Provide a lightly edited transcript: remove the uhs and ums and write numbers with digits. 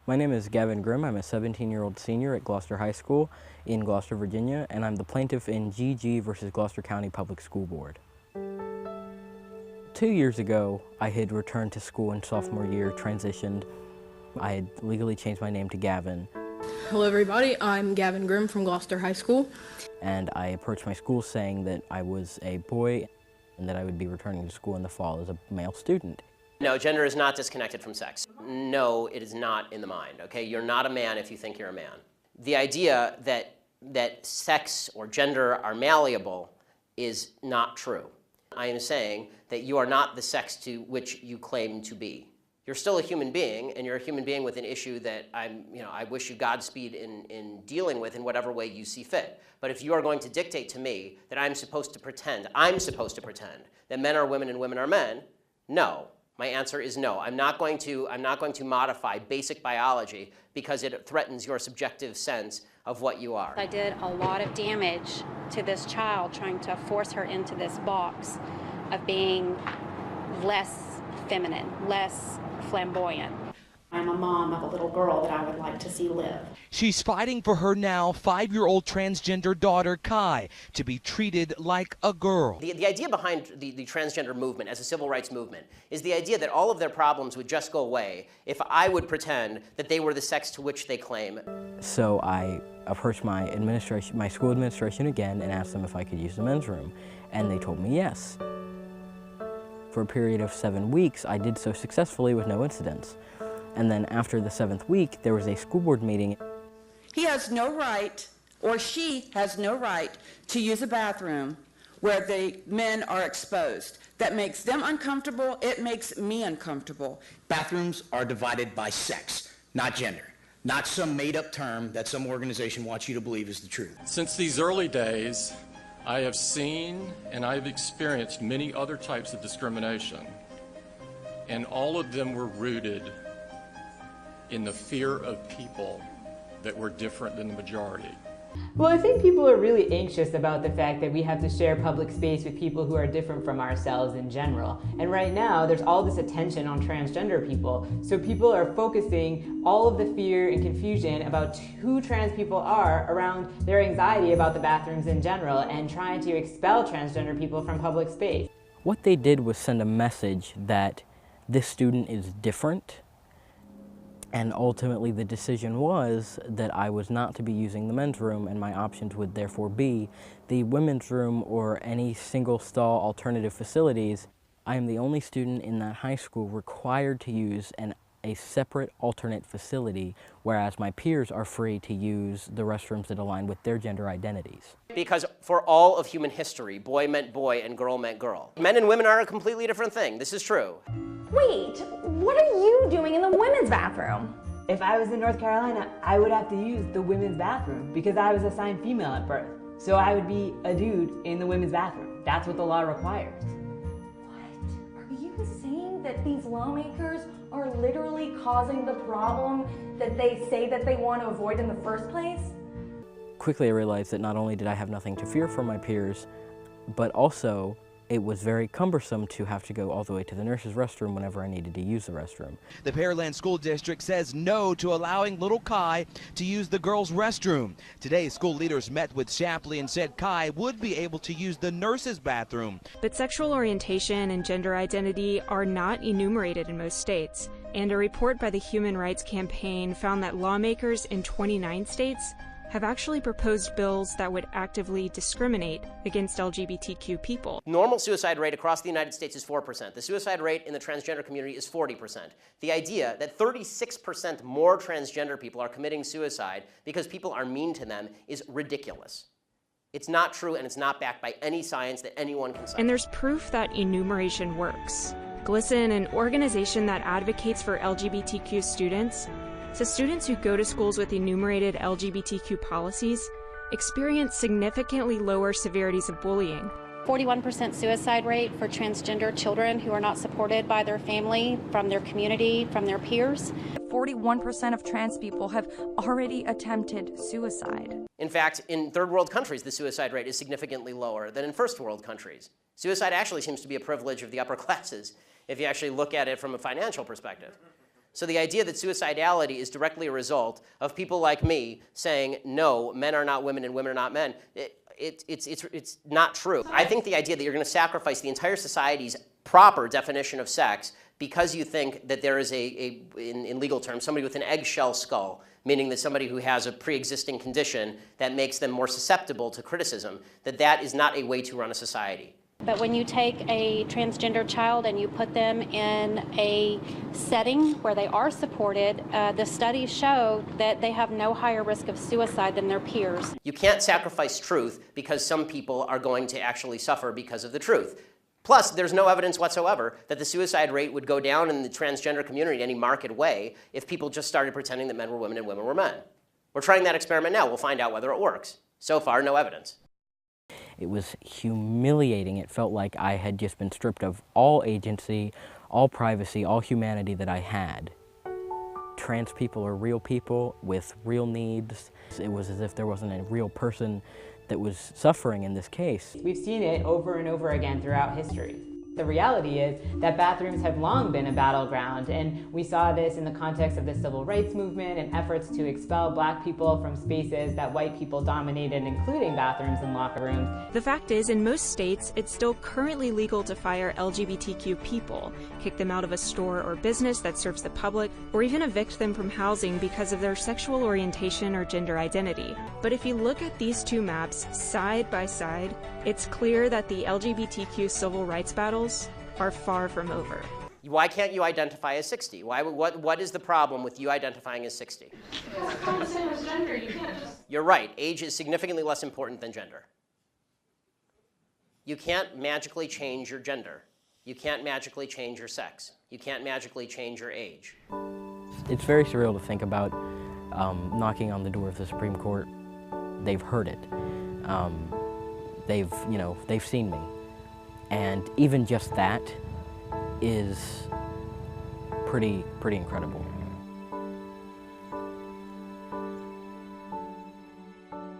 My name is Gavin Grimm. I'm a 17-year-old senior at Gloucester High School in Gloucester, Virginia, and I'm the plaintiff in GG versus Gloucester County Public School Board. 2 years ago, I had returned to school in sophomore year, transitioned. I had legally changed my name to Gavin. Hello everybody, I'm Gavin Grimm from Gloucester High School. And I approached my school saying that I was a boy and that I would be returning to school in the fall as a male student. No, gender is not disconnected from sex. No, it is not in the mind, okay? You're not a man if you think you're a man. The idea that sex or gender are malleable is not true. I am saying that you are not the sex to which you claim to be. You're still a human being, and you're a human being with an issue that I wish you Godspeed in dealing with in whatever way you see fit. But if you are going to dictate to me that I'm supposed to pretend that men are women and women are men, no. My answer is no. I'm not going to modify basic biology because it threatens your subjective sense of what you are. I did a lot of damage to this child trying to force her into this box of being less feminine, less flamboyant. I'm a mom of a little girl that I would like to see live. She's fighting for her now 5-year-old transgender daughter, Kai, to be treated like a girl. The idea behind the transgender movement as a civil rights movement is the idea that all of their problems would just go away if I would pretend that they were the sex to which they claim. So I approached my school administration again and asked them if I could use the men's room, and they told me yes. For a period of 7 weeks, I did so successfully with no incidents. And then after the 7th week, there was a school board meeting. He has no right, or she has no right, to use a bathroom where the men are exposed. That makes them uncomfortable. It makes me uncomfortable. Bathrooms are divided by sex, not gender. Not some made-up term that some organization wants you to believe is the truth. Since these early days, I have seen and I have experienced many other types of discrimination, and all of them were rooted in the fear of people that were different than the majority. Well, I think people are really anxious about the fact that we have to share public space with people who are different from ourselves in general. And right now, there's all this attention on transgender people. So people are focusing all of the fear and confusion about who trans people are around their anxiety about the bathrooms in general and trying to expel transgender people from public space. What they did was send a message that this student is different. And ultimately the decision was that I was not to be using the men's room, and my options would therefore be the women's room or any single stall alternative facilities. I am the only student in that high school required to use a separate alternate facility, whereas my peers are free to use the restrooms that align with their gender identities. Because for all of human history, boy meant boy and girl meant girl. Men and women are a completely different thing. This is true. Wait, what are you doing in the women's bathroom? If I was in North Carolina, I would have to use the women's bathroom because I was assigned female at birth. So I would be a dude in the women's bathroom. That's what the law requires. What? Are you saying that these lawmakers are literally causing the problem that they say that they want to avoid in the first place? Quickly I realized that not only did I have nothing to fear from my peers, but also it was very cumbersome to have to go all the way to the nurse's restroom whenever I needed to use the restroom. The Pearland School District says no to allowing little Kai to use the girls' restroom. Today, school leaders met with Shapley and said Kai would be able to use the nurse's bathroom. But sexual orientation and gender identity are not enumerated in most states, and a report by the Human Rights Campaign found that lawmakers in 29 states have actually proposed bills that would actively discriminate against LGBTQ people. Normal suicide rate across the United States is 4%. The suicide rate in the transgender community is 40%. The idea that 36% more transgender people are committing suicide because people are mean to them is ridiculous. It's not true, and it's not backed by any science that anyone can cite. And there's proof that enumeration works. GLSEN, an organization that advocates for LGBTQ students, so students who go to schools with enumerated LGBTQ policies experience significantly lower severities of bullying. 41% suicide rate for transgender children who are not supported by their family, from their community, from their peers. 41% of trans people have already attempted suicide. In fact, in third world countries, the suicide rate is significantly lower than in first world countries. Suicide actually seems to be a privilege of the upper classes if you actually look at it from a financial perspective. So the idea that suicidality is directly a result of people like me saying, no, men are not women and women are not men, it's not true. I think the idea that you're going to sacrifice the entire society's proper definition of sex because you think that there is in legal terms, somebody with an eggshell skull, meaning that somebody who has a pre-existing condition that makes them more susceptible to criticism, that is not a way to run a society. But when you take a transgender child and you put them in a setting where they are supported, the studies show that they have no higher risk of suicide than their peers. You can't sacrifice truth because some people are going to actually suffer because of the truth. Plus, there's no evidence whatsoever that the suicide rate would go down in the transgender community in any marked way if people just started pretending that men were women and women were men. We're trying that experiment now. We'll find out whether it works. So far, no evidence. It was humiliating. It felt like I had just been stripped of all agency, all privacy, all humanity that I had. Trans people are real people with real needs. It was as if there wasn't a real person that was suffering in this case. We've seen it over and over again throughout history. The reality is that bathrooms have long been a battleground, and we saw this in the context of the civil rights movement and efforts to expel black people from spaces that white people dominated, including bathrooms and locker rooms. The fact is, in most states, it's still currently legal to fire LGBTQ people, kick them out of a store or business that serves the public, or even evict them from housing because of their sexual orientation or gender identity. But if you look at these two maps side by side, it's clear that the LGBTQ civil rights battles are far from over. Why can't you identify as 60? What is the problem with you identifying as 60? It's not the same as gender. You can't just... You're right. Age is significantly less important than gender. You can't magically change your gender. You can't magically change your sex. You can't magically change your age. It's very surreal to think about knocking on the door of the Supreme Court. They've heard it. They've seen me. And even just that is pretty incredible.